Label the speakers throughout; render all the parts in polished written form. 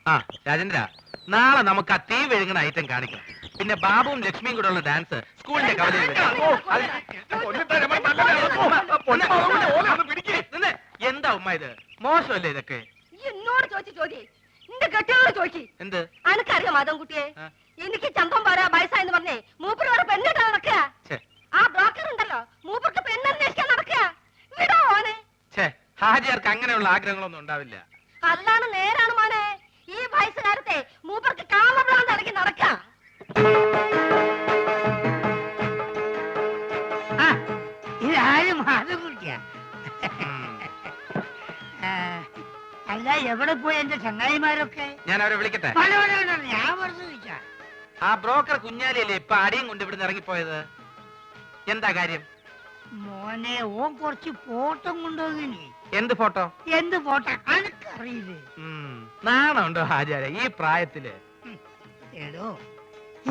Speaker 1: ആ രാജേന്ദ്ര, നാളെ നമുക്ക് ആ തീ വിഴുങ്ങുന്ന ഐറ്റം കാണിക്കാം. പിന്നെ ബാബുവും ലക്ഷ്മിയും കൂടെ ഉള്ള ഡാൻസ് സ്കൂളിന്റെ കവലയിൽ എന്താ ഉമ്മ ഇത്? മോശമല്ലേ ഇതൊക്കെ?
Speaker 2: എന്നോട് ചോദിച്ചു ചോദി, നിന്റെ കെട്ടിയോട് ചോദിച്ചു.
Speaker 1: എന്ത്?
Speaker 2: അനക്കറിയാം മാധവൻകുട്ടിയെ, എനിക്ക് ചന്തം പോരാ വയസ്സായെന്ന് പറഞ്ഞേ മൂപ്പര് വേറെ പെണ്ണിട്ട് നടക്കുക. ആ ബ്രോക്കർ ഉണ്ടല്ലോ, മൂപ്പർക്ക് പെണ്ണന്വേഷിക്കാൻ നടക്കുക. വിടോ മോനെ.
Speaker 1: ഹാജിയാർക്ക് അങ്ങനെയുള്ള ആഗ്രഹങ്ങളൊന്നും ഉണ്ടാവില്ല.
Speaker 2: അല്ലാണ് നേരാണ് മോനെ. ഈ വയസ്സുകാലത്തെ മൂപ്പർക്ക് കാമഭ്രാന്ത് ഇറങ്ങി നടക്കുക.
Speaker 3: ഇതാരും മാധവൻകുട്ടിയാ? അല്ല, എവിടെ പോയി എന്റെ ചങ്ങായിമാരൊക്കെ?
Speaker 1: ഞാൻ അവരെ വിളിക്കട്ടെ?
Speaker 3: ഞാൻ പറഞ്ഞു ചോദിച്ചാ.
Speaker 1: ആ ബ്രോക്കർ കുഞ്ഞാലിയല്ലേ ഇപ്പൊ അടിയും കൊണ്ട് ഇവിടുന്ന് ഇറങ്ങിപ്പോയത്? എന്താ കാര്യം?
Speaker 3: മോനെ, ഓൻ കുറച്ച് ഫോട്ടോ കൊണ്ടുവന്നിനി.
Speaker 1: എന്ത് ഫോട്ടോ?
Speaker 3: എന്ത് ഫോട്ടോ അനക്കറിയില്ലേ?
Speaker 1: നാണുണ്ടോ ഹാജാരെ ഈ പ്രായത്തില്?
Speaker 3: ഏടോ,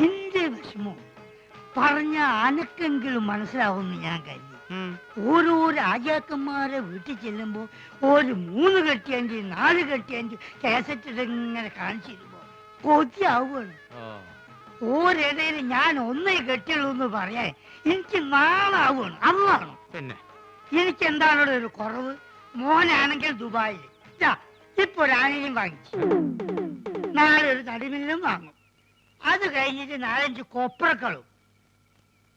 Speaker 3: എന്റെ വിഷമോ പറഞ്ഞ അനക്കെങ്കിലും മനസ്സിലാവുമെന്ന് ഞാൻ കരുതി. ഓരോ രാജാക്കന്മാരെ വീട്ടിൽ ചെല്ലുമ്പോ ഒരു 3 കെട്ടിയഞ്ച് 4 കെട്ടിയഞ്ച് കേസറ്റ് ഇങ്ങനെ കാണിച്ചിരുമ്പോ കൊതിയാവുകയാണ്. ഓരിടയിൽ ഞാൻ ഒന്നേ കെട്ടിയുള്ളൂ എന്ന് പറയാൻ എനിക്ക് നാളാവുകയാണ്. അന്നാണ്
Speaker 1: പിന്നെ
Speaker 3: എനിക്ക് എന്താണ് ഒരു കുറവ്? മോനാണെങ്കിൽ ദുബായിൽ ഇപ്പൊ ഒരു ആനയും വാങ്ങിച്ചു, നാളെ ഒരു തടിമില്ലും വാങ്ങും, അത് കഴിഞ്ഞിട്ട് 4-5 കൊപ്രക്കളും.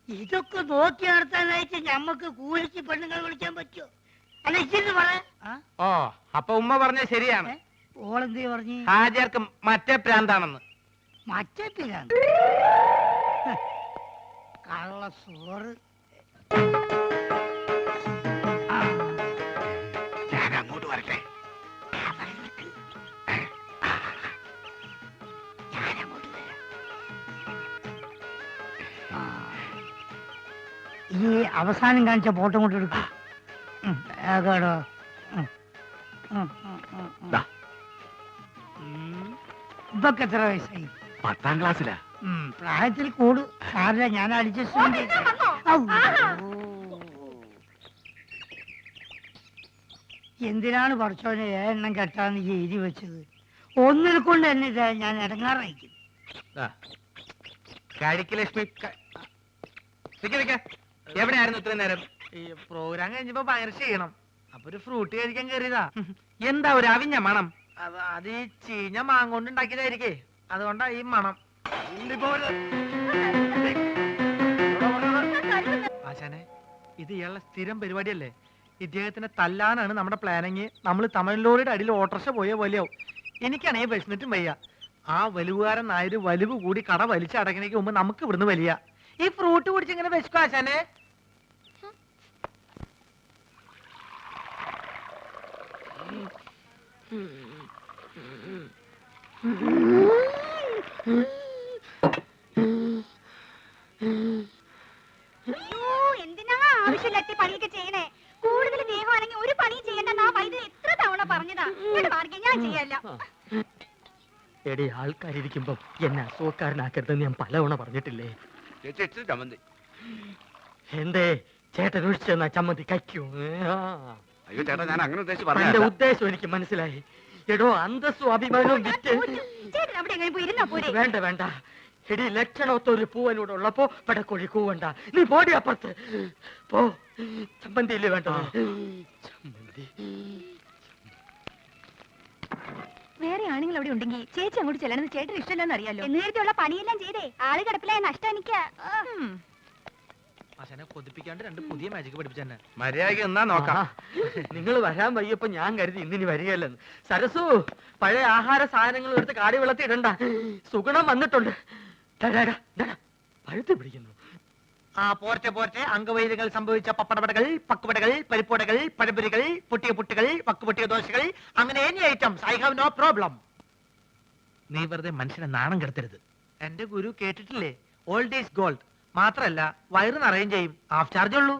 Speaker 3: ഇതൊക്കെ നോക്കി നടത്താനായിട്ട് ഞമ്മക്ക് കൂലിക്ക് പെണ്ണുങ്ങൾ വിളിക്കാൻ പറ്റുമോ? അല്ല, ഇച്ചിരി പറ.
Speaker 1: ഓ, അപ്പൊ ഉമ്മ പറഞ്ഞ ശരിയാണ്.
Speaker 3: ഓളെന്തേ പറഞ്ഞു?
Speaker 1: ഹാജിയാർക്ക് മറ്റേ പ്രാന്താണെന്ന്.
Speaker 3: മറ്റേ പിരാന്ത്? കള്ള സോറ്.
Speaker 1: ഞാൻ അങ്ങോട്ട് വരട്ടെ?
Speaker 3: ഈ അവസാനം കാണിച്ച ഫോട്ടോ കൊണ്ട് എടുക്കും. ഇതൊക്കെ എത്ര വയസ്സായി?
Speaker 1: 10ാം ക്ലാസ്സിലാ.
Speaker 3: പ്രായത്തിൽ കൂടു സാറില്ല, ഞാൻ അഡ്ജസ്റ്റ്. എന്തിനാണ് പഠിച്ചോനെ എണ്ണം കെട്ടാന്ന് എഴുതി വെച്ചത്? ഒന്നിനെ കൊണ്ട് തന്നെ ഞാൻ ഇടങ്ങാറായിരിക്കും.
Speaker 1: ലക്ഷ്മി എവിടെയായിരുന്നു ഇത്രയും നേരം?
Speaker 4: ഈ പ്രോഗ്രാം കഴിഞ്ഞപ്പോ ഭയങ്കര ചെയ്യണം, അപ്പൊ ഒരു ഫ്രൂട്ട് കഴിക്കാൻ കയറിയതാ.
Speaker 1: എന്താ ഒരു അവിഞ്ഞ മണം?
Speaker 4: അത് ഈ ചീഞ്ഞ മാങ്ങോണ്ട് ഉണ്ടാക്കിയതായിരിക്കേ, അതുകൊണ്ടാ ഈ മണം. ആശാനെ, ഇത് ഇയാളുടെ സ്ഥിരം പരിപാടിയല്ലേ? ഇദ്ദേഹത്തിനെ തല്ലാനാണ് നമ്മുടെ പ്ലാനിങ്. നമ്മൾ തമിഴ്ലോറിയുടെ അടിയിൽ ഓട്ടർഷ പോയ പോലെയാവും. എനിക്കാണെങ്കിൽ വിശന്നിട്ടും വയ്യ. ആ വലുവുകാരൻ നായര് വലിവ് കൂടി കട വലിച്ചടക്കണേക്ക് മുമ്പ് നമുക്ക് ഇവിടുന്ന് വലിയ ഈ ഫ്രൂട്ട് കുടിച്ചിങ്ങനെ വിശക്കും ആശാനെ.
Speaker 2: എന്തിനാ ആവശ്യമില്ലാത്ത പണിയൊക്കെ ചെയ്യണേ? കൂടുതൽ ദേഹമാണെങ്കിൽ ഒരു പണിയും ചെയ്യണ്ടെന്ന് ആ വൈദ്യുതി എത്ര തവണ പറഞ്ഞതാ. ഞാൻ ചെയ്യല്ല.
Speaker 4: എടി, ആൾക്കാരിയ്ക്കുമ്പോ എന്നെ അസുഖക്കാരനാക്കരുതെന്ന് ഞാൻ പലവണ പറഞ്ഞിട്ടില്ലേ? എന്തേ ചേട്ടൻ ഒഴിച്ചെന്നാ ചമ്മന്തി കഴിക്കൂ?
Speaker 1: അയ്യോ ചേട്ടാ, ഞാൻ അങ്ങനെ
Speaker 4: എന്റെ ഉദ്ദേശം എനിക്ക് മനസ്സിലായി. എടോ, അന്തസ്സും അഭിമാനവും വിറ്റ് വേണ്ട വേണ്ട. എടി, ലക്ഷണത്തൊരു പൂവനോട് ഉള്ളപ്പോ പടക്കോഴി കൂവണ്ട. നീ പോടി അപ്പുറത്ത് പോ. ചമ്മന്തി ഇല്ലേ വേണ്ട? ചമ്മന്തി
Speaker 2: വേറെ ആണുങ്ങൾ അവിടെ ഉണ്ടെങ്കിൽ ചേച്ചി അങ്ങോട്ട് ചെല്ലണമെന്ന് ചേട്ടന് ഇഷ്ടമല്ലെന്ന് അറിയാലോ. നേരത്തെയുള്ള പണിയെല്ലാം ചെയ്തേ ആള് കിടപ്പിലായ നഷ്ടം എനിക്ക്.
Speaker 4: ആശാനെ കൊതിപ്പിക്കാണ്ട് 2 പുതിയ മാജിക് പഠിപ്പിച്ചെന്നെ.
Speaker 1: മര്യാദയ്ക്ക് എന്നാ നോക്കാം.
Speaker 4: നിങ്ങൾ വരാൻ വയ്യപ്പോ ഞാൻ കരുതി ഇന്നിനി വരികയല്ലെന്ന്. സരസു, പഴയ ആഹാര സാധനങ്ങൾ എടുത്ത് കാടി വെള്ളത്തിൽ ഇടണ്ട, സുഗുണം വന്നിട്ടുണ്ട്. പഴുത്ത് പിടിക്കുന്നു. ആ പോർച്ച പോർച്ച അംഗവൈദ്യങ്ങൾ സംഭവിച്ച പപ്പടപടകൾ, പക്കുപടകൾ, പരിപ്പുടകൾ, പഴപുരികൾ, പൊട്ടിയ പുട്ടുകൾ, പക്കുപൊട്ടിയ ദോശകൾ, അങ്ങനെ any items. I have no problem.
Speaker 1: നീ വെറുതെ മനുഷ്യനെ നാണം കെടുത്തരുത്.
Speaker 4: എന്റെ ഗുരു കേട്ടിട്ടില്ലേ, ഓൾഡ് ഈസ് ഗോൾഡ്. മാത്രല്ല വയറ് നിറയും ചെയ്യും, ഹാഫ് ചാർജ് ഉള്ളൂ.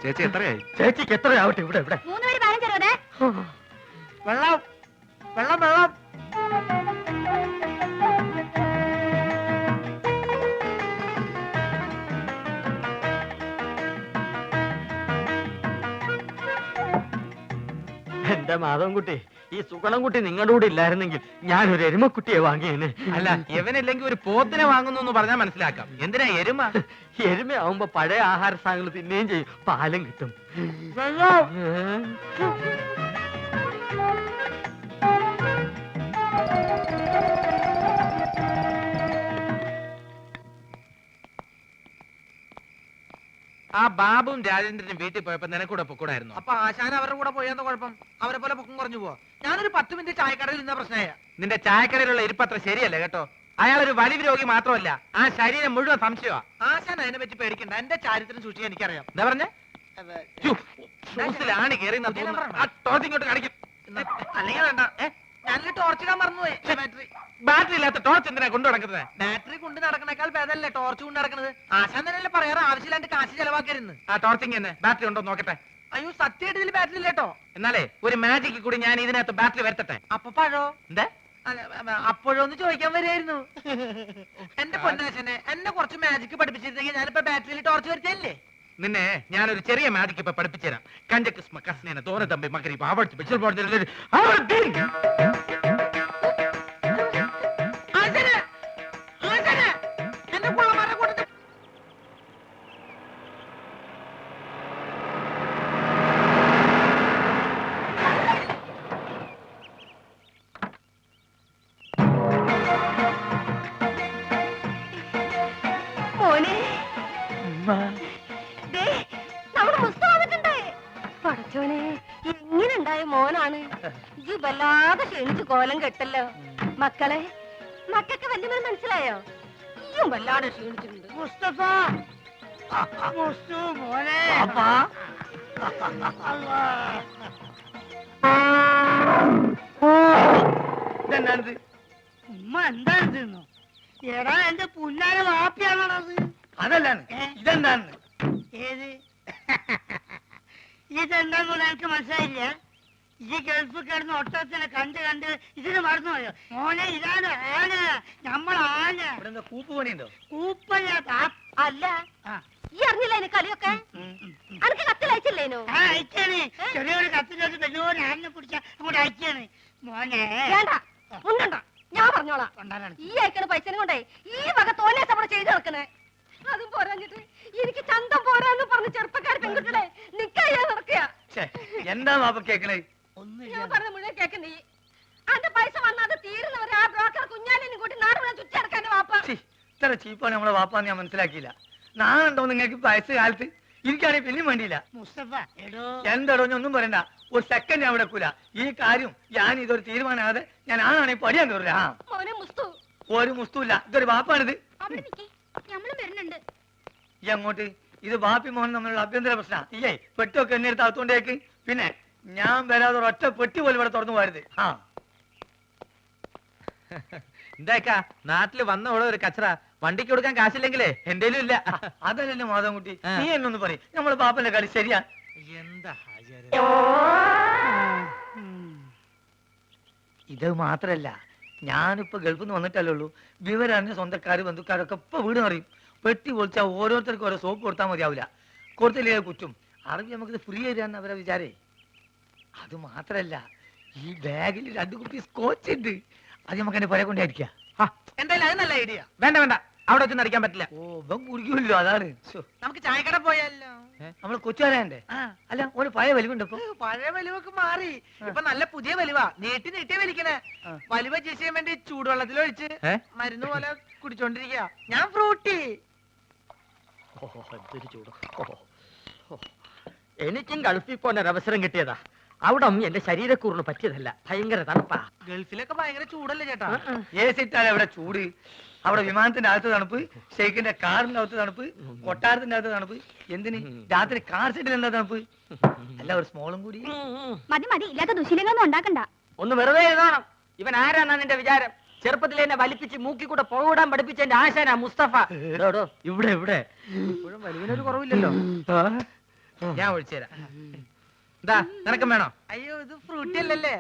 Speaker 1: ചേച്ചി എത്രയായി?
Speaker 4: ചേച്ചിക്ക് എത്രയാവട്ടെ? ഇവിടെ ഇവിടെ
Speaker 2: 3 15 60.
Speaker 4: വെള്ളം വെള്ളം വെള്ളം.
Speaker 5: എന്റെ മാധവൻകുട്ടി, ഈ സുഗണൻകുട്ടി നിങ്ങളുടെ കൂടെ ഇല്ലായിരുന്നെങ്കിൽ ഞാനൊരു എരുമക്കുട്ടിയെ വാങ്ങിയേനെ.
Speaker 1: അല്ല, ഇവനില്ലെങ്കിൽ ഒരു പോത്തിനെ വാങ്ങുന്നു എന്ന് പറഞ്ഞാൽ മനസ്സിലാക്കാം. എന്തിനാ എരുമ?
Speaker 5: എരുമയാവുമ്പോ പഴയ ആഹാര സാധനങ്ങൾ തിന്നുകയും ചെയ്യും, പാലും കിട്ടും.
Speaker 4: വെള്ളം.
Speaker 1: ആ ബാബുവും രാജേന്ദ്രനും വീട്ടിൽ പോയപ്പോ നിനക്കൂടെ പൊക്കൂടായിരുന്നു.
Speaker 4: അപ്പൊ ആശാൻ അവരുടെ കൂടെ പോയെന്ന കുഴപ്പം? അവരെ പോലെ പൊക്കം കുറഞ്ഞു പോവാ. ഞാനൊരു 10 മിനിറ്റ് ചായക്കടയിൽ നിന്ന പ്രശ്നമായ.
Speaker 1: നിന്റെ ചായക്കടയിലുള്ള ഇരിപ്പത്ര ശരിയല്ല കേട്ടോ. അയാൾ ഒരു വലിവ് രോഗി മാത്രമല്ല, ആ ശരീരം മുഴുവൻ സംശയമാ.
Speaker 4: ആശാൻ അതിനെ പറ്റി പേടിക്കണ്ട, എന്റെ ചാരിത്രം സൂക്ഷിക്കാൻ എനിക്കറിയാം.
Speaker 1: എന്താ പറഞ്ഞേ? ഷൂസിലാണ് കയറി ഇങ്ങോട്ട് കാണിക്കും.
Speaker 4: അല്ലെങ്കിൽ വേണ്ട, ഞാനൊരു ടോർച്ച് ഇടാൻ മറന്നുപോയി. ബാറ്ററി
Speaker 1: ബാറ്ററി ഇല്ലാത്ത ടോർച്ച് എന്തിനാ കൊണ്ടു നടക്കുന്നത്?
Speaker 4: ബാറ്ററി കൊണ്ട് നടക്കണേക്കാൾ ഭേദമല്ലേ ടോർച്ച് കൊണ്ട് നടക്കുന്നത്? ആശാൻ തന്നെയല്ലേ പറയാറ് ആവശ്യമില്ലാണ്ട് കാശ് ചെലവാക്കരുന്ന്.
Speaker 1: ആ ടോർച്ചിങ് തന്നെ ബാറ്ററി ഉണ്ടോ നോക്കട്ടെ.
Speaker 4: അയ്യോ, സത്യമായിട്ട് ഇതിൽ ബാറ്ററി ഇല്ലേട്ടോ.
Speaker 1: എന്നാലേ ഒരു മാജിക്ക് കൂടി ഞാൻ ഇതിനകത്ത് ബാറ്ററി വരുത്തട്ടെ.
Speaker 4: അപ്പൊ പഴോ?
Speaker 1: എന്താ
Speaker 4: അപ്പോഴൊന്ന് ചോദിക്കാൻ വരായിരുന്നു. എന്റെ പൊന്നാശനെ, എന്നെ കുറച്ച് മാജിക് പഠിപ്പിച്ചിരുന്നെങ്കിൽ ഞാനിപ്പോ ബാറ്ററിയിൽ ടോർച്ച് വരുത്തല്ലേ.
Speaker 1: നിന്നെ ഞാനൊരു ചെറിയ മാജിക്ക് ഇപ്പൊ പഠിപ്പിച്ചുതരാം. കഞ്ചക്കിസ്മ കസ്നേന തോന തമ്പി മകരി ആവർത്തി
Speaker 2: മോനെ, ദേ, നമ്മുടെ മുസ്ത വന്നിട്ടുണ്ട്. പടച്ചോനെ, എങ്ങനെ ഉണ്ടായ മോനാണ് ഈ വല്ലാതെ ക്ഷണിച്ച് കോലം കെട്ടല്ലോ. മക്കളെ, മക്കൾക്ക് വല്യമ്മ മനസ്സിലായോ? ഈയും വല്ലാതെ ക്ഷീണിച്ചിട്ടുണ്ട്.
Speaker 3: മുസ്തഫ, മുസ്തു മോനെ.
Speaker 5: ഇതെന്താണിത്?
Speaker 3: ഉമ്മ എന്താണ് തിന്നു? എടാ, എന്റെ പുന്നാര വാപ്പിയാണത്.
Speaker 5: അതല്ലാണ്, ഇതെന്താണ്?
Speaker 3: ഏത്? ഇതെന്താന്ന് എനിക്ക് മനസ്സിലായില്ല. ഈ ഗൾഫ് കിടന്ന് ഒട്ടത്തിനെ കണ്ട് ഇതിന് മറന്നുപോയോ മോനെ? ഇതാണ് ആന, നമ്മളാന.
Speaker 5: ഇവിടെ എന്താ കൂപ്പ് പണിയുണ്ടോ?
Speaker 3: കൂപ്പല്ല,
Speaker 2: അല്ല,
Speaker 3: ആ.
Speaker 2: ഈ അറിഞ്ഞില്ല എന്നെ കളിയൊക്കെ? അനക്ക് കത്തിലയച്ചില്ലേനോ?
Speaker 3: അയച്ചാണ്. ചെറിയൊരു കത്തിലോട്ട് വലിയൊരു ആനിനെ പിടിച്ച അങ്ങോട്ട് അയച്ചാണ് മോനെ.
Speaker 2: വേണ്ട, ഉണ്ടണ്ട, ഞാൻ പറഞ്ഞോളാം.
Speaker 3: കൊണ്ടാരാണ്
Speaker 2: ഈ അയക്കണ പൈസനെ കൊണ്ടേ ഈ വക തോന്നേസ് അവിടെ ചെയ്തു നടക്കണേ. അതും പോരാഞ്ഞിട്ട് എനിക്ക് ചന്തം പോരാന്ന് പറഞ്ഞ് ചെറുപ്പക്കാർ പെൺകുട്ടികളെ നിക്കാ നടക്കുക.
Speaker 5: എന്താ വാപ്പ കേക്കണേ?
Speaker 2: ഞാൻ പറഞ്ഞ മുഴുവൻ കേൾക്കണ്ട. അന്റെ പൈസ വന്നത് തീരുന്നവരെ ആ ബ്രോക്കർ കുഞ്ഞാലിനും കൂട്ടി നാട് മുഴുവൻ ചുറ്റടക്കാൻ വാപ്പ.
Speaker 5: ഇത്ര ചീപ്പാണ് നമ്മളെ വാപ്പാന്ന് ഞാൻ മനസ്സിലാക്കിയില്ല. നാളുണ്ടോ നിങ്ങൾക്ക് വയസ്സ് കാലത്ത്? എനിക്കാണെങ്കിൽ പിന്നെയും വേണ്ടിയില്ല.
Speaker 3: മുസ്തഫ, എടോ
Speaker 5: എന്താടോ, ഒന്നും പറയണ്ട. ഒരു സെക്കൻഡ് ഞാൻ വിടക്കൂല. ഈ കാര്യം ഞാൻ ഇതൊരു തീരുമാനമാകാതെ ഞാൻ ആണാണെങ്കിൽ പടിയാൻ കയറില്ല. ആ,
Speaker 2: മോനെ മുസ്തു,
Speaker 5: ഒരു മുസ്തുല്ല. ഇതൊരു വാപ്പാണിത്.
Speaker 2: അവിടെ നിക്കേ, നമ്മളും വരുന്നുണ്ട്.
Speaker 5: ഈ അങ്ങോട്ട് ഇത് ബാപ്പി മോഹൻ തമ്മിലുള്ള അഭ്യന്തര പ്രശ്നം. ഇല്ലേ, പെട്ടൊക്കെ എന്നെ എടുത്ത് അകത്തോണ്ടേക്ക്. പിന്നെ ഞാൻ വരാതെ ഒറ്റ പെട്ടി പോലും ഇവിടെ തുറന്നു പോരുത്. ആ,
Speaker 1: എന്താക്കാ നാട്ടില് വന്ന ഇവിടെ ഒരു കച്ചറ. വണ്ടിക്ക് കൊടുക്കാൻ കാശില്ലെങ്കിലേ എന്റേലും ഇല്ല.
Speaker 5: അതല്ലല്ലോ മാധവൻകുട്ടി, നീ എന്നൊന്ന് പറയും. നമ്മളെ ബാപ്പന്റെ കളി ശരിയാ?
Speaker 1: എന്താ
Speaker 5: ഇത് മാത്രല്ല, ഞാനിപ്പോ ഗൾഫിൽ നിന്ന് വന്നിട്ടല്ലേ ഉള്ളൂ. വിവരറിഞ്ഞ സ്വന്തക്കാര് ബന്ധുക്കാരൊക്കെ ഇപ്പൊ വീട് പറയും. പെട്ടി പൊളിച്ചാൽ ഓരോരുത്തർക്കും ഓരോ സോപ്പ് കൊടുത്താൽ മതിയാവില്ല. കൊടുത്തില്ലേ കുറ്റും. അറിവ് നമുക്കിത് ഫ്രീ തരാന്ന് അവരെ വിചാരേ. അത് മാത്രല്ല, ഈ ബാഗിൽ 2 കുപ്പി സ്കോച്ച് ഉണ്ട്. അത് നമുക്ക് എന്റെ പുര കൊണ്ടായിരിക്കാം.
Speaker 4: എന്തായാലും അത് നല്ല ഐഡിയ.
Speaker 1: വേണ്ട വേണ്ട, അവിടെ വെച്ചൊന്നും അടിക്കാൻ പറ്റില്ല.
Speaker 5: ഓ, ഇവൻ കുടിക്കുമല്ലോ, അതാണ്.
Speaker 4: നമുക്ക് ചായക്കട പോയാലോ?
Speaker 5: നമ്മള് കൊച്ചുകാരൻ്റെ അല്ല, ഒരു പഴയ വലിവുണ്ട് ഇപ്പൊ.
Speaker 4: പഴയ വലിവൊക്കെ മാറി, ഇപ്പൊ നല്ല പുതിയ വലിവാ. നീട്ടി വലിക്കണേ. വലിവ ചെയ്യാൻ വേണ്ടി ചൂടുവെള്ളത്തിൽ ഒഴിച്ച് മരുന്ന് പോലെ കുടിച്ചോണ്ടിരിക്കുക. ഞാൻ ഫ്രൂട്ടി.
Speaker 5: എനിക്കും ഗൾഫിൽ പോകാൻ ഒരു അവസരം കിട്ടിയതാ. അവിടെ എന്റെ ശരീരക്കൂറിന് പറ്റിയതല്ല. ഭയങ്കര തണുപ്പാ.
Speaker 4: ഗൾഫിലൊക്കെ ഭയങ്കര ചൂടല്ലേ ചേട്ടാ?
Speaker 5: ഏസിട്ടാൽ അവിടെ ചൂട്. അവിടെ വിമാനത്തിന്റെ അകത്ത് തണുപ്പ്, ഷെയ്ഖിന്റെ കാറിന്റെ അകത്ത് തണുപ്പ്, കൊട്ടാരത്തിന്റെ അകത്ത് തണുപ്പ്. എന്തിന് രാത്രി കാർ സെറ്റിൽ എന്താ തണുപ്പ്? അല്ല, ഒരു സ്മോളും കൂടി.
Speaker 2: മതി മതി, ഇല്ലാത്ത ദുശീലങ്ങളൊന്നും ഉണ്ടാക്കണ്ട.
Speaker 5: ഒന്ന് വെറുതെ എഴുതണം. ഇവൻ ആരാന്നാ നിന്റെ വിചാരം? ചെറുപ്പത്തിൽ എന്നെ വലിപ്പിച്ച് മൂക്കി കൂടെ പോകാൻ പഠിപ്പിച്ച എന്റെ ആശാനാ മുസ്തഫ. ഇവിടെ ഇവിടെ
Speaker 1: ഇപ്പോഴും വലിവിനൊരു കുറവില്ലല്ലോ. ഞാൻ ഒഴിച്ചുതരാം. എന്താ നിനക്കും വേണോ?
Speaker 4: അയ്യോ, ഇത് ഫ്രൂട്ടി അല്ലല്ലേ?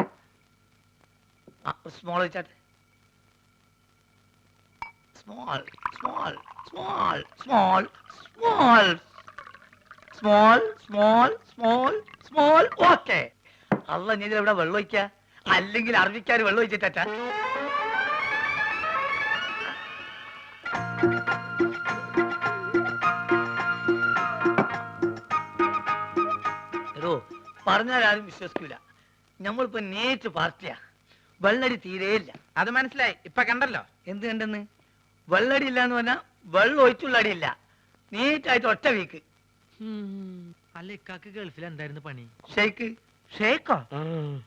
Speaker 5: സ്മോൾ വെച്ചാട്ടെ. Small small small small small small small small small. Okay. അല്ല ഞാൻ ഇവിടെ വെള്ളം ഒഴിക്ക, അല്ലെങ്കിൽ അറബിക്കാർ വെള്ളം ഒഴിച്ചിട്ടാ. എടോ, പറഞ്ഞാൽ ആരും വിശ്വസിക്കൂല. നമ്മളിപ്പോ നേരിട്ട് പാർട്ടിയാ. വെള്ളടി തീരെയില്ല.
Speaker 1: അത് മനസ്സിലായി, ഇപ്പൊ കണ്ടല്ലോ.
Speaker 5: എന്ത് കണ്ടെന്ന്? വെള്ളടി ഇല്ല എന്ന് പറഞ്ഞാ വെള്ളം ഒഴിച്ചുള്ള അടിയില്ല. നീറ്റായിട്ട് ഒറ്റ വീക്ക്.
Speaker 4: അല്ല, ഇക്കാക്ക് ഗൾഫിൽ എന്തായിരുന്നു പണി?
Speaker 5: ഷെയ്ക്ക്.
Speaker 4: ഷേക്കോ?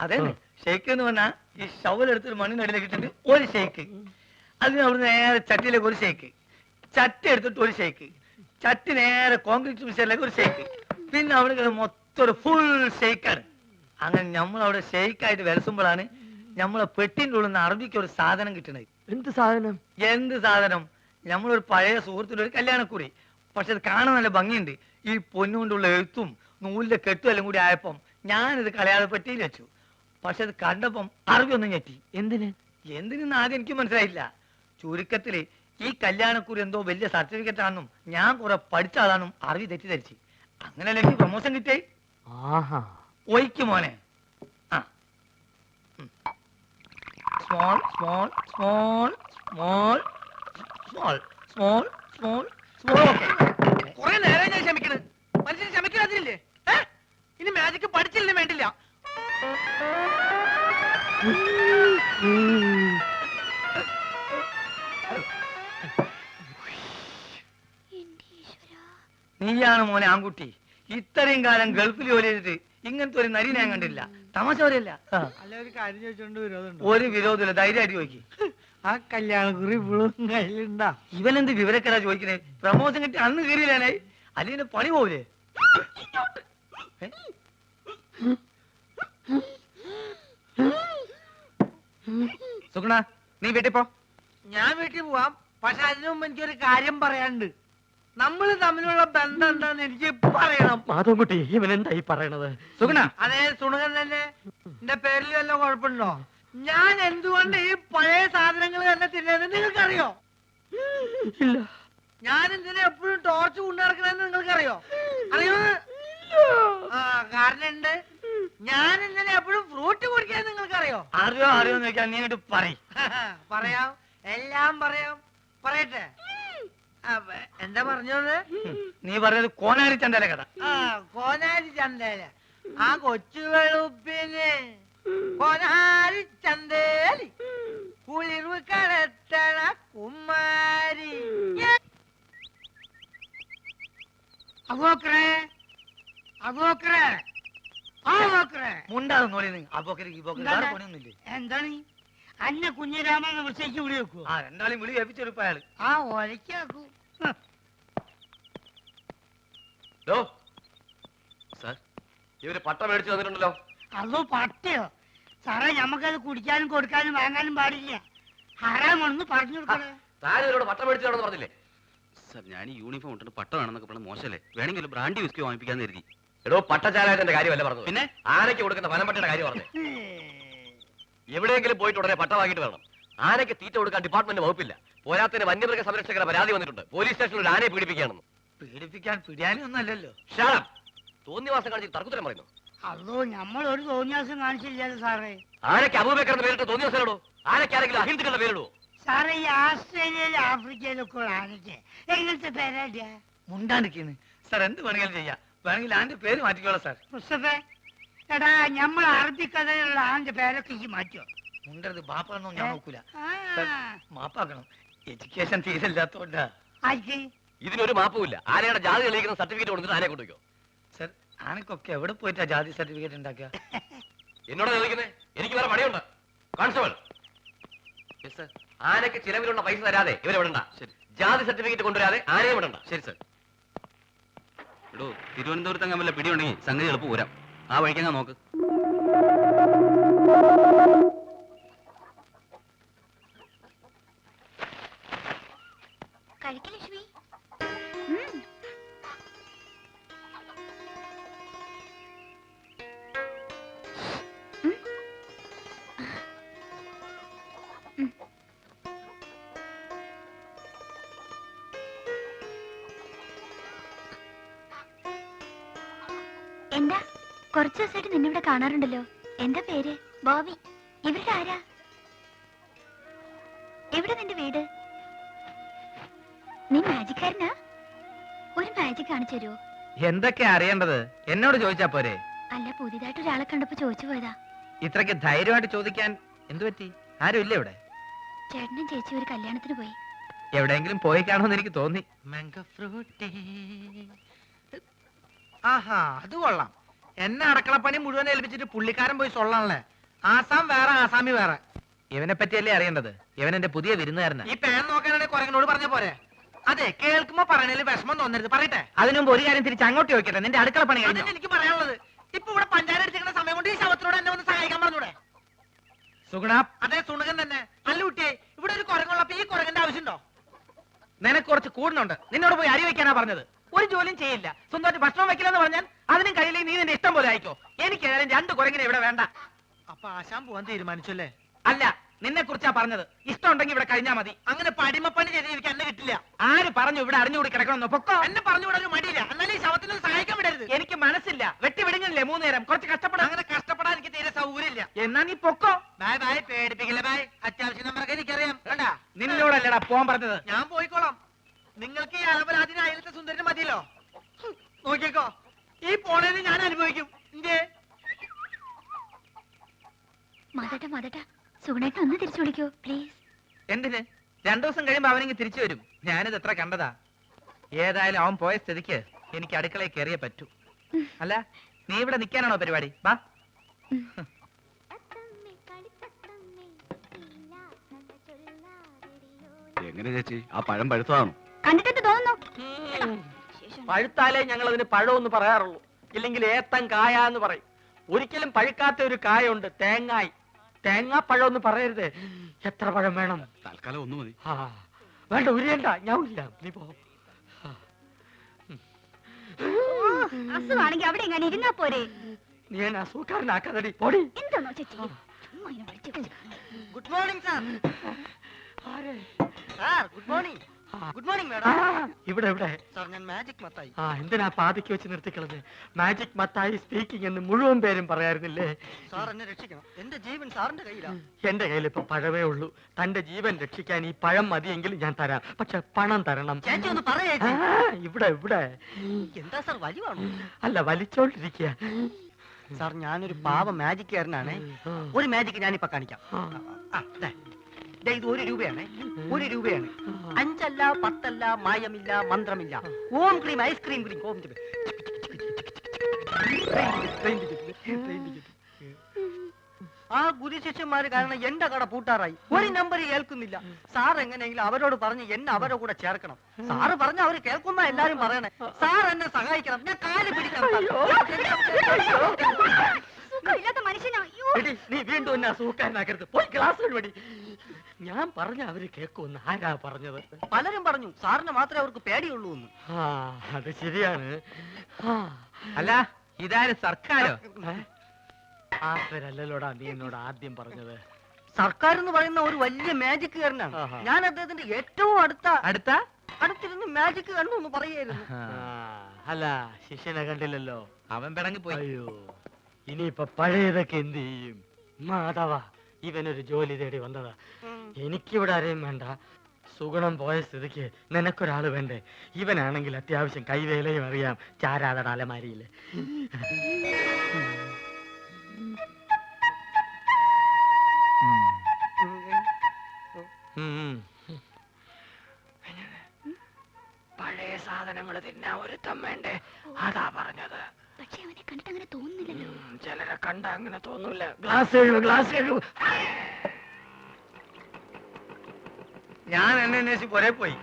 Speaker 5: അതെ, ഷെയ്ക്ക് എന്ന് പറഞ്ഞാ ഈ ഷവലെടുത്തൊരു മണ്ണിനടിയിലേക്ക് ഇട്ടിട്ട് ഒരു ഷെയ്ക്ക്, അതിന് അവിടെ നേരെ ചട്ടിയിലേക്ക് ഒരു ഷെയ്ക്ക്, ചട്ടി എടുത്തിട്ട് ഒരു ഷെയ്ക്ക്, ചട്ടി നേരെ കോൺക്രീറ്റ് മിക്സറിലേക്ക് ഒരു ഷെയ്ക്ക്, പിന്നെ അവിടെ മൊത്തം ഒരു ഫുൾ ഷെയ്ക്കാണ്. അങ്ങനെ നമ്മളവിടെ ഷെയ്ക്കായിട്ട് വിലസുമ്പോഴാണ് നമ്മളെ പെട്ടിൻ്റെ ഉള്ളിൽ നിന്ന് അറബിക്ക് ഒരു സാധനം കിട്ടണത്.
Speaker 4: എന്ത് സാധനം?
Speaker 5: എന്ത് സാധനം? നമ്മളൊരു പഴയ സുഹൃത്തിന്റെ ഒരു കല്യാണക്കൂടി. പക്ഷെ അത് കാണാൻ നല്ല ഭംഗിയുണ്ട്. ഈ പൊന്നുകൊണ്ടുള്ള എഴുത്തും നൂലിന്റെ കെട്ടും എല്ലാം കൂടി ആയപ്പം ഞാനിത് കളയാതെ പെട്ടിയിൽ വെച്ചു. പക്ഷെ അത് കണ്ടപ്പം അറബി ഒന്നും ഞെട്ടി.
Speaker 4: എന്തിന്?
Speaker 5: എന്തിനെന്ന് ആദ്യം എനിക്ക് മനസ്സിലായില്ല. ചുരുക്കത്തില് ഈ കല്യാണക്കൂടി എന്തോ വലിയ സർട്ടിഫിക്കറ്റ് ആണെന്നും ഞാൻ കുറെ പഠിച്ച ആളാണെന്നും അറബി തെറ്റിദ്ധരിച്ച്. അങ്ങനെയല്ല എനിക്ക് പ്രൊമോഷൻ കിട്ടേ. ഒയ്ക്ക് മോനെ. ആ, small small small small small small small small. Okay.
Speaker 4: കുറെ നേരം ഞാൻ ക്ഷമിക്കണ്. മനുഷ്യന് ക്ഷമിക്കാതിരില്ലേ? ഇനി മാജിക്ക് പഠിച്ചില്ലേ വേണ്ടില്ല.
Speaker 5: നീയാണ് മോനെ ആൺകുട്ടി. ഇത്രയും കാലം ഗൾഫിൽ ജോലി ചെയ്തിട്ട് ഇങ്ങനത്തെ ഒരു നരി ഞാൻ കണ്ടില്ല. തമാശ പറയല്ല.
Speaker 4: അല്ല, ഒരു കാര്യം ചോദിച്ചോണ്ട് വിരോധമുണ്ടോ?
Speaker 5: ഒരു വിരോധമില്ല, ധൈര്യമായിട്ട് ചോദിക്കും.
Speaker 4: ആ കല്യാണക്കുറി ഇപ്പോഴും കയ്യിലുണ്ടാ?
Speaker 5: ഇവനെന്ത് വിവരക്കരാ ചോദിക്കണേ? പ്രമോഷൻ കിട്ടി അന്ന് കയറിയില്ലാനേ, അല്ലെങ്കിൽ പണി പോവില്ലേ?
Speaker 1: സുഗുണ, നീ വീട്ടിൽ പോ.
Speaker 4: ഞാൻ വീട്ടിൽ പോവാം. പക്ഷെ അതിനു മുമ്പ് എനിക്കൊരു കാര്യം പറയാനുണ്ട്. നമ്മൾ തമ്മിലുള്ള ബന്ധം എന്താന്ന് എനിക്ക് പറയണം.
Speaker 6: മാധവൻകുട്ടി, ഇവൻ എന്തായി പറയണത്?
Speaker 1: സുഗുണ,
Speaker 4: അതെ, സുണകൻ തന്നെ. എന്റെ പേരിൽ വല്ല കുഴപ്പമുണ്ടോ? ഞാൻ എന്തുകൊണ്ട് ഈ പഴയ സാധനങ്ങൾ തന്നെ തിന്നത് നിങ്ങൾക്കറിയോ?
Speaker 6: ഇല്ല.
Speaker 4: ഞാൻ എന്തിനാ എപ്പോഴും ടോർച്ച് കൊണ്ടു നടക്കണെന്ന് നിങ്ങൾക്കറിയോ? അറിയോ? ആ, കാരണം ഉണ്ട്. ഞാൻ എന്തിനാ എപ്പോഴും ഫ്രൂട്ട് കുടിക്കാൻ നിങ്ങൾക്കറിയോ?
Speaker 5: അറിയോ അറിയോ എന്ന് ചോദിക്കാൻ നീ അങ്ങോട്ട് പറയും.
Speaker 4: പറയാം, എല്ലാം പറയാം. പറയട്ടെ? എന്താ പറഞ്ഞത്?
Speaker 5: നീ പറഞ്ഞത് കോനാരി ചന്തല കഥ.
Speaker 4: ആ, കോനാരി ചന്തേല. ആ കൊച്ചു വെളുപ്പിന് കോനാരി ചന്തേലി കുളിർവ് കടത്തണ കുമാരി.
Speaker 3: അബൂബക്കറേ, അബൂബക്കറേ, അബൂബക്കറേ.
Speaker 5: മുണ്ടാതെ നോളി അബോക്കര് വേറെ പണിയൊന്നുമില്ലേ?
Speaker 3: എന്താണ് അന്നെ കുഞ്ഞിരാമൻ വിളിച്ചേക്ക് വിളി വെക്കൂ.
Speaker 5: ആ, രണ്ടാളെയും വിളി ഏൽപ്പിച്ചെടുപ്പ അയാള്.
Speaker 3: ആ, ഒലക്കാക്കൂ.
Speaker 6: ഇവര് പട്ട മേടിച്ചു തന്നിട്ടുണ്ടല്ലോ.
Speaker 3: അതോ പട്ടയോ? സാറേ, ഞമ്മക്കത് കുടിക്കാനും കൊടുക്കാനും വാങ്ങാനും പാടില്ല. ഹറാമാണെന്ന് പറഞ്ഞു കൊടുക്കണേ.
Speaker 6: താൻ ഇവരോട് പട്ട മേടിച്ചതാണെന്ന് പറഞ്ഞില്ലേ?
Speaker 1: സർ, ഞാൻ ഈ യൂണിഫോം ഇട്ടിട്ട് പട്ടമാണെന്നൊക്കെ പറഞ്ഞ മോശമല്ലേ? വേണമെങ്കിൽ ബ്രാൻഡി വിസ്കി വാങ്ങിപ്പിക്കാന്ന് കരുതി.
Speaker 6: എടോ, പട്ടചാലായതിന്റെ കാര്യമല്ല പറഞ്ഞത്.
Speaker 1: പിന്നെ
Speaker 6: ആനയ്ക്ക് കൊടുക്കുന്ന ഫലംപട്ടിയുടെ കാര്യം പറഞ്ഞു. എവിടെയെങ്കിലും പോയിട്ട് ഉടനെ പട്ട വാങ്ങിയിട്ട് വരണം. ആനയ്ക്ക് തീറ്റ കൊടുക്കാൻ ഡിപ്പാർട്ട്മെന്റ് വകുപ്പില്ല. പോരാത്തിന് വന്യമൃഗ സംരക്ഷകരുടെ പരാതി വന്നിട്ടുണ്ട്. പോലീസ് സ്റ്റേഷനിൽ ഒരു ആനയെ പീഡിപ്പിക്കുകയാണെന്ന്.
Speaker 5: പീഡിപ്പിക്കാൻ പിടിയാനും ഒന്നല്ലല്ലോ.
Speaker 6: ഷാളം, തോന്നിവാസം കാണിച്ച് തർക്കുത്തരം പറയുന്നു.
Speaker 3: അതോ നമ്മൾ ഒരു തോന്നിയാസം കാണിച്ചില്ലല്ലോ സാറേ.
Speaker 6: ആനയ്ക്ക് അബൂബക്കർ എന്ന് പേരിട്ട് തോന്നിവാസനോടോ? ആനയ്ക്ക് ആരെങ്കിലും അഹിന്ദുക്കളുടെ പേരിടുവോ?
Speaker 3: സാറേ, ഈ ആസ്ട്രേലിയയിലും ആഫ്രിക്കയിലൊക്കെ ഉള്ള ആനയ്ക്ക് എങ്ങനത്തെ പേരാ?
Speaker 5: മുണ്ടാണ്ടിരിക്കുന്നു സാർ. എന്ത് വേണമെങ്കിലും ചെയ്യാം. വേണമെങ്കിൽ ആന്റെ പേര് മാറ്റിക്കോളാം സാർ.
Speaker 3: മുസ്തഫേ, എടാ, നമ്മൾ അറബിക്കഥയിലുള്ള ആന്റെ പേരൊക്കെ ഈ മാറ്റോ?
Speaker 5: മുണ്ടത് ബാപ്പാണെന്നോ ഞാൻ നോക്കൂല.
Speaker 3: ആ,
Speaker 5: സാർ, മാപ്പാക്കണം. എഡ്യൂക്കേഷൻ തീരില്ലാത്തോണ്ടാ.
Speaker 3: ആയിക്ക്.
Speaker 6: ഇതിനൊരു മാപ്പുമില്ല. ആനയുടെ ജാതി തെളിയിക്കുന്ന സർട്ടിഫിക്കറ്റ് കൊടുത്തിട്ട് ആനയെ കൊണ്ടുവയ്ക്കോ.
Speaker 5: സാർ, ആനക്കൊക്കെ എവിടെ പോയിട്ടാ ജാതി സർട്ടിഫിക്കറ്റ് ഉണ്ടാക്കുക?
Speaker 6: എന്നോട് ചോദിക്കുന്നേ? എനിക്ക് വേറെ പണിയുണ്ട്. കോൺസ്റ്റബിൾ, ആനയ്ക്ക് ചിലവിലുള്ള പൈസ തരാതെ ഇവരെ വിടണ്ട. ശരി. ജാതി സർട്ടിഫിക്കറ്റ് കൊണ്ടുവരാതെ ആനയെ വിടണ്ട.
Speaker 1: ശരി സർ. എടോ, തിരുവനന്തപുരത്ത് വല്ല പിടിയുണ്ടെങ്കിൽ സംഗതി എളുപ്പം പോരാം. ആ വഴിക്കങ്ങ നോക്ക്.
Speaker 2: കഴിക്കലക്ഷ്മി.
Speaker 7: എന്താ കുറച്ചു ദിവസമായിട്ട് നിന്നിവിടെ കാണാറുണ്ടല്ലോ. എന്താ പേര്? ബോബി. ഇവരുടെ ആരാ? എവിടെ നിന്റെ വീട്? നീ മാജിക്കാരനാ? ഒരു മാജിക് കാണിച്ചു തരുമോ?
Speaker 1: എന്തൊക്കെയാ അറിയേണ്ടത്? എന്നോട് ചോദിച്ചാ പോരെ?
Speaker 7: അല്ല, പുതിയതായിട്ട് ഒരാളെ കണ്ടപ്പോ ചോദിച്ചു പോയതാ.
Speaker 1: ഇത്രയ്ക്ക് ധൈര്യമായിട്ട് ചോദിക്കാൻ എന്തു പറ്റി? ആരും ഇല്ല ഇവിടെ?
Speaker 7: ചേട്ടനും ചേച്ചി ഒരു കല്യാണത്തിന് പോയി.
Speaker 1: എവിടെയെങ്കിലും പോയി കാണുമെന്ന് എനിക്ക് തോന്നി.
Speaker 4: ആഹാ, അത് കൊള്ളാം. എന്നെ അടക്കളപ്പണി മുഴുവൻ ഏൽപ്പിച്ചിട്ട് പുള്ളിക്കാരൻ പോയി സൊള്ളാണല്ലേ. ആസാം വേറെ, ആസാമി വേറെ.
Speaker 1: ഇവനെ പറ്റിയല്ലേ അറിയേണ്ടത്? ഇവൻ എന്റെ പുതിയ വിരുന്നുകാരനാ.
Speaker 4: ഈ പേൻ നോക്കാനാണെങ്കിൽ കുരങ്ങനോട് പറഞ്ഞ പോരെ. അതെ, കേൾക്കുമ്പോ പറയണേല് വിഷമം തോന്നരുത്. പറയട്ടെ.
Speaker 1: അതിനുമുമ്പ് ഒരു കാര്യം തിരിച്ച് അങ്ങോട്ട് ചോദിക്കട്ടെ. നിന്റെ അടുക്കള പണി കഴിഞ്ഞോ?
Speaker 4: അതന്നെ എനിക്ക് പറയാനുള്ളത്. ഇപ്പൊ ഇവിടെ പഞ്ചായത്ത് അടിച്ചിരിക്കുന്ന സമയം കൊണ്ട് ഈ ശവത്തിനോട് എന്നെ ഒന്ന് സഹായിക്കാൻ പറഞ്ഞൂടെ?
Speaker 1: സുഗുണ,
Speaker 4: അതെ, സുണകൻ തന്നെ. അല്ല കുട്ടിയെ, ഇവിടെ ഒരു കുരങ്ങുള്ളപ്പോ ഈ കുരങ്ങന്റെ ആവശ്യമുണ്ടോ?
Speaker 1: നിനക്ക് കുറച്ച് കൂടുന്നുണ്ട്. നിന്നോട് പോയി അരി വെക്കാനാ പറഞ്ഞത്. ഒരു ജോലിയും ചെയ്യില്ല. സ്വന്തമായിട്ട് ഭക്ഷണം വെക്കില്ലെന്ന് പറഞ്ഞാൽ അതിനും കഴിയില്ലെങ്കിൽ നീ നിന്റെ ഇഷ്ടം പോലെ ആയിക്കോ. എനിക്ക് ഏതായാലും 2 കുരങ്ങിനെ ഇവിടെ വേണ്ട.
Speaker 4: അപ്പൊ ആശാൻ പോവാൻ തീരുമാനിച്ചല്ലേ?
Speaker 1: അല്ല, നിന്നെ കുറിച്ചാ പറഞ്ഞത്. ഇഷ്ടമുണ്ടെങ്കിൽ ഇവിടെ കഴിഞ്ഞാ മതി.
Speaker 4: അങ്ങനെ പടിമപ്പണി ചെയ്ത് എനിക്ക് എന്നെ കിട്ടില്ല.
Speaker 1: ആര് പറഞ്ഞു ഇവിടെ അറിഞ്ഞുകൂടി കിടക്കണമെന്ന്? പൊക്കോ.
Speaker 4: എന്നെ പറഞ്ഞു വിടാൻ ഒരു മടിയില്ല. എന്നാലും ഈ ശവത്തിന് സഹായിക്കാൻ വിടരുത്.
Speaker 1: എനിക്ക് മനസ്സില്ല. വെട്ടി വിടുങ്ങില്ലേ 3 നേരം? കുറച്ച് കഷ്ടപ്പെടാം.
Speaker 4: അങ്ങനെ കഷ്ടപ്പെടാൻ എനിക്ക് തീരെ സൗകര്യമില്ല.
Speaker 1: എന്നാ നീ പൊക്കോ.
Speaker 4: ബായ് ബായ്, പേടിപ്പിക്കില്ല ബായ്. അത്യാവശ്യം നമ്പറൊക്കെ എനിക്കറിയാം. കണ്ടാ,
Speaker 1: നിന്നോടല്ലടാ പോവാൻ പറഞ്ഞത്.
Speaker 4: ഞാൻ പോയിക്കോളാം. നിങ്ങൾക്ക് ഈ അലപരാധിന് അയലത്തെ സുന്ദരന് മതിയല്ലോ. നോക്കിക്കോ, ഈ പോണേന് ഞാൻ അനുഭവിക്കും. എന്തേ
Speaker 7: മതട്ട സുഗുണേട്ടൻ ഒന്ന് തിരിച്ചു വിളിക്കോ പ്ലീസ്.
Speaker 1: എന്തിന്? 2 ദിവസം കഴിയുമ്പോ അവനെങ്കിൽ തിരിച്ചു വരും. ഞാനിത് എത്ര കണ്ടതാ. ഏതായാലും അവൻ പോയ സ്ഥിതിക്ക് എനിക്ക് അടുക്കളയിൽ കയറിയേ പറ്റൂ. അല്ല, നീ ഇവിടെ നിൽക്കാനാണോ പരിപാടി? വാ.
Speaker 6: എങ്ങനെ ചേച്ചി, ആ പഴം പഴുത്തതാണോ?
Speaker 7: കണ്ടിട്ട് തോന്നുന്നു.
Speaker 5: പഴുത്താലേ ഞങ്ങൾ അതിന് പഴമെന്ന് പറയാറുള്ളൂ. ഇല്ലെങ്കിൽ ഏത്തൻ കായ എന്ന് പറയും. ഒരിക്കലും പഴുക്കാത്ത ഒരു കായുണ്ട്, തേങ്ങായി. തേങ്ങാപ്പഴം എന്ന് പറയരുത്. എത്ര പഴം വേണം?
Speaker 6: തൽക്കാലം ഒന്ന് മതി.
Speaker 5: ആ വേണ്ട, ഉരിയണ്ട, ഞാൻ ഇല്ല. നീ പോ.
Speaker 7: അസുഖാണെങ്കിൽ അവിടെ എങ്ങനെ ഇരുന്നാ പോരെ.
Speaker 5: നീ എന്നെ അസുഖക്കാരനാക്കാതടി, പോടി.
Speaker 7: എന്താണോ ചേച്ചി ചുമ്മാ ഇങ്ങനെ വിളിച്ചു വിളിച്ച്.
Speaker 4: Good morning sir.
Speaker 5: ആരെ?
Speaker 4: Sir good morning.
Speaker 5: ആ.
Speaker 4: ഗുഡ് മോർണിംഗ്
Speaker 5: ആ,
Speaker 4: മാഡം.
Speaker 5: ഇവിടെ ഇവിടെ.
Speaker 4: സാർ, ഞാൻ മാജിക് മത്തായി.
Speaker 5: ആ, എന്തിനാ പാതിക്ക് വെച്ച് നിർത്തിക്കളഞ്ഞ്? മാജിക് മത്തായി സ്പീക്കിംഗ് എന്ന് മുഴുവൻ പേരും പറയാറുന്നില്ലേ?
Speaker 4: സാർ എന്നെ രക്ഷിക്കണം. എന്റെ ജീവൻ സാറിന്റെ കയ്യിലാണ്.
Speaker 5: എന്റെ കയ്യിൽ ഇപ്പൊ പഴമേ ഉള്ളൂ. തന്റെ ജീവൻ രക്ഷിക്കാൻ ഈ പഴം മതിയെങ്കിൽ ഞാൻ തരാം. പക്ഷെ പണം തരണം.
Speaker 4: ചേച്ചി ഒന്ന് പറയേ.
Speaker 5: ആ, ഇവിടെ ഇവിടെ.
Speaker 4: എന്താ സാർ, വലിവാണോ?
Speaker 5: അല്ല, വലിച്ചോണ്ടിരിക്കുക.
Speaker 4: സാർ, ഞാനൊരു പാവ മാജിക്കാരനാണ്. ഒരു മാജിക് ഞാനിപ്പോ കാണിക്കാം. ആ, ദേ. ദേ, ഇത് 1 രൂപയാണ്. 1 രൂപയാണ്. 5 അല്ല, 10 അല്ല, മായമില്ല, മന്ത്രമില്ല. ഓം ക്രീം, ഐസ്ക്രീം ക്രീം. ഓം ക്രീം. ആ ഗുരുശിഷ്യന്മാര് കാരണം എന്റെ കട പൂട്ടാറായി. ഒരു നമ്പർ കേൾക്കുന്നില്ല. സാർ എങ്ങനെയെങ്കിലും അവരോട് പറഞ്ഞ് എന്നെ അവരുടെ കൂടെ ചേർക്കണം. സാറ് പറഞ്ഞ അവര് കേൾക്കുന്ന എല്ലാരും പറയണേ. സാർ എന്നെ സഹായിക്കണം. ഞാൻ കാല് പിടിക്കണം.
Speaker 7: സുഖമില്ലാത്ത മനുഷ്യനാ. അയ്യോ.
Speaker 5: എടി, നീ വീണ്ടും എന്നെ അസുഖക്കാരനാക്കരുത്. പോയി ക്ലാസ് വഴി. ഞാൻ പറഞ്ഞ അവര് കേൾക്കുമെന്ന് ആരാ പറഞ്ഞത്?
Speaker 4: പലരും പറഞ്ഞു സാറിന് മാത്രമേ അവർക്ക് പേടിയുള്ളൂ എന്ന്.
Speaker 5: ആ, അത് ശരിയാണ്. ആ,
Speaker 1: അല്ല, ഇതാര് സർക്കാരോ?
Speaker 5: ആ പേരല്ലോടാ നീ എന്നോട് ആദ്യം പറഞ്ഞത്.
Speaker 4: സർക്കാർ എന്ന് പറയുന്ന ഒരു വലിയ മാജിക്കുകാരനാണ്.
Speaker 5: ആഹാ.
Speaker 4: ഞാൻ അദ്ദേഹത്തിന്റെ ഏറ്റവും
Speaker 1: അടുത്ത
Speaker 4: അടുത്തിരുന്ന് മാജിക് കണ്ടു എന്ന് പറയായിരുന്നു.
Speaker 5: ആ, അല്ല, ശിഷ്യനെ കണ്ടില്ലല്ലോ.
Speaker 1: അവൻ പിടങ്ങി പോയി.
Speaker 5: അയ്യോ, ഇനിയിപ്പൊ പഴയതൊക്കെ എന്ത് ചെയ്യും? മാധവ, ഇവനൊരു ജോലി തേടി വന്നതാ. എനിക്കിവിടെ ആരെയും വേണ്ട. സുഗുണം പോയ സ്ഥിതിക്ക് നിനക്കൊരാള് വേണ്ടേ? ഇവനാണെങ്കിൽ അത്യാവശ്യം കൈവേലയും അറിയാം. ചാരാതട അലമാരിയില്. പഴയ സാധനങ്ങൾ തിന്നാൻ ഒരുത്തം വേണ്ടേ? അതാ പറഞ്ഞത്.
Speaker 7: പക്ഷെ അവനെ കണ്ടിട്ട് അങ്ങനെ തോന്നുന്നില്ലല്ലോ.
Speaker 5: ചിലരെ കണ്ട അങ്ങനെ തോന്നൂല. ഗ്ലാസ് എഴുവ്, ഗ്ലാസ് എഴുവ്. ഞാൻ എന്നെ അന്വേഷിച്ച് പുറേ പോയി.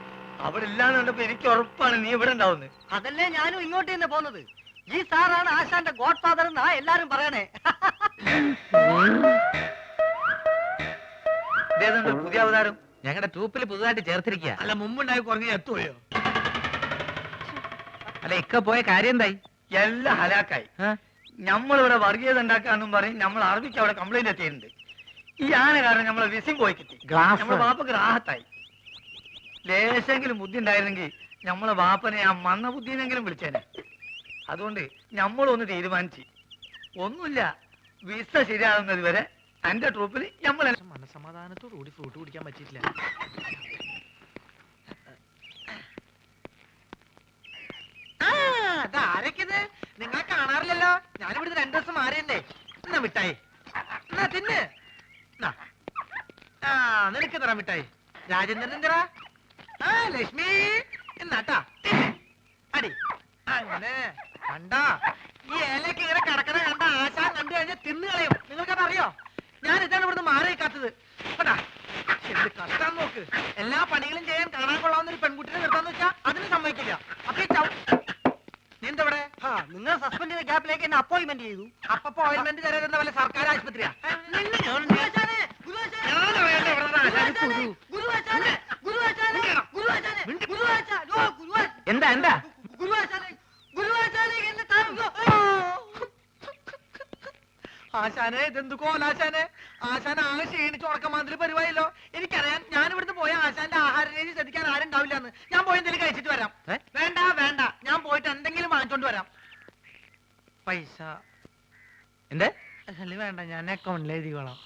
Speaker 5: അവിടെ ഇല്ലാന്ന് കണ്ടപ്പോ എനിക്ക് ഉറപ്പാണ് നീ ഇവിടെ ഉണ്ടാവുന്നത്.
Speaker 4: അതല്ലേ ഞാനും ഇങ്ങോട്ട് തന്നെ പോന്നത്. ഈ സാറാണ് ആശാന്റെ ഗോഡ് ഫാദർ എന്നാ എല്ലാരും പറയണേ.
Speaker 5: ഇതേതുണ്ട് പുതിയ അവതാരം?
Speaker 1: ഞങ്ങളുടെ ട്രൂപ്പിൽ പുതുതായിട്ട് ചേർത്തിരിക്കുക.
Speaker 5: അല്ല, മുമ്പുണ്ടായി കുറഞ്ഞ എത്തുകയോ?
Speaker 1: അല്ല, ഇക്ക പോയ കാര്യം എന്തായി?
Speaker 5: എല്ലാം ഹലാക്കായി. നമ്മളിവിടെ വർഗീയത ഉണ്ടാക്കാന്നും പറയും. നമ്മൾ അറബിക്ക് അവിടെ കംപ്ലൈന്റ് എത്തിയിട്ടുണ്ട്. ഈ ആന കാരണം നമ്മളെ വിസിം പോയി കിട്ടി. നമ്മളെ ബാപ്പക്ക് റാഹത്തായി. ലേശെങ്കിലും ബുദ്ധി ഉണ്ടായിരുന്നെങ്കിൽ നമ്മളെ ബാപ്പനെ ആ മന്ന ബുദ്ധിനെങ്കിലും വിളിച്ചേനെ. അതുകൊണ്ട് നമ്മളൊന്ന് തീരുമാനിച്ച് ഒന്നുമില്ല, വിസ ശരിയാകുന്നത് വരെ എന്റെ ട്രൂപ്പിൽ നമ്മൾ
Speaker 4: മനസമാധാനത്തോടു കൂടി ഫ്രൂട്ട് കുടിക്കാൻ പറ്റിയിട്ടില്ല.
Speaker 1: ആരൊക്കെത് നിങ്ങളെ കാണാറില്ലല്ലോ. ഞാനിവിടുന്ന് 2 ദിവസം മാറിയല്ലേ. എന്നാ മിഠായി, എന്നാ തിന്ന്. എന്നാ. ആ നിനക്ക് തരാം മിഠായി. രാജേന്ദ്രൻ എന്തിനാ? ആ ലക്ഷ്മി എന്നാട്ടാ തിന്ന്. അടി അങ്ങനെ കണ്ടാ ഈ ഏലക്ക് ഇങ്ങനെ കിടക്കണ കണ്ട ആശാൻ കണ്ടു കഴിഞ്ഞാൽ തിന്നു കളയും. നിങ്ങൾക്കത് അറിയോ? ഞാൻ ഇതാണ് ഇവിടുന്ന് മാറി കാത്തത്. കേട്ടാ എന്ത് കഷ്ടാൻ നോക്ക്. എല്ലാ പണികളും ചെയ്യാൻ കാണാൻ കൊള്ളാവുന്ന ഒരു പെൺകുട്ടിനെ നിർത്താന്ന് വെച്ചാ അതിന് സമ്മതിക്കില്ല. അപ്പൊ നീ എന്തവിടെ?
Speaker 4: നിങ്ങൾ സസ്പെൻഡ് ചെയ്ത ഗ്യാപ്പിലേക്ക് എന്നെ അപ്പോയിന്റ്മെന്റ് ചെയ്തു.
Speaker 1: അപ്പൊ ഓയിൽമെന്റ് തരാൻ വല്ല സർക്കാർ ആശുപത്രിയാ? എന്താ എന്താ
Speaker 4: ആശാനെ ഇതെന്ത് കോലാശാനെ? ആശാൻ ആകെ ക്ഷീണിച്ച് ഉറക്കമാതിരി പരിപാടിയല്ലോ. എനിക്കറിയാം, ഞാൻ ഇവിടുന്ന് പോയ ആശാന്റെ ആഹാര രീതി ശ്രദ്ധിക്കാൻ ആരും ഉണ്ടാവില്ലെന്ന്. ഞാൻ പോയി എന്തെങ്കിലും കഴിച്ചിട്ട് വരാം. വേണ്ട വേണ്ട, ഞാൻ പോയിട്ട് എന്തെങ്കിലും വാങ്ങിച്ചോണ്ട് വരാം. പൈസ
Speaker 1: എന്തേ?
Speaker 4: അല്ല വേണ്ട, ഞാൻ അക്കൗണ്ടിൽ എഴുതിക്കോളാം.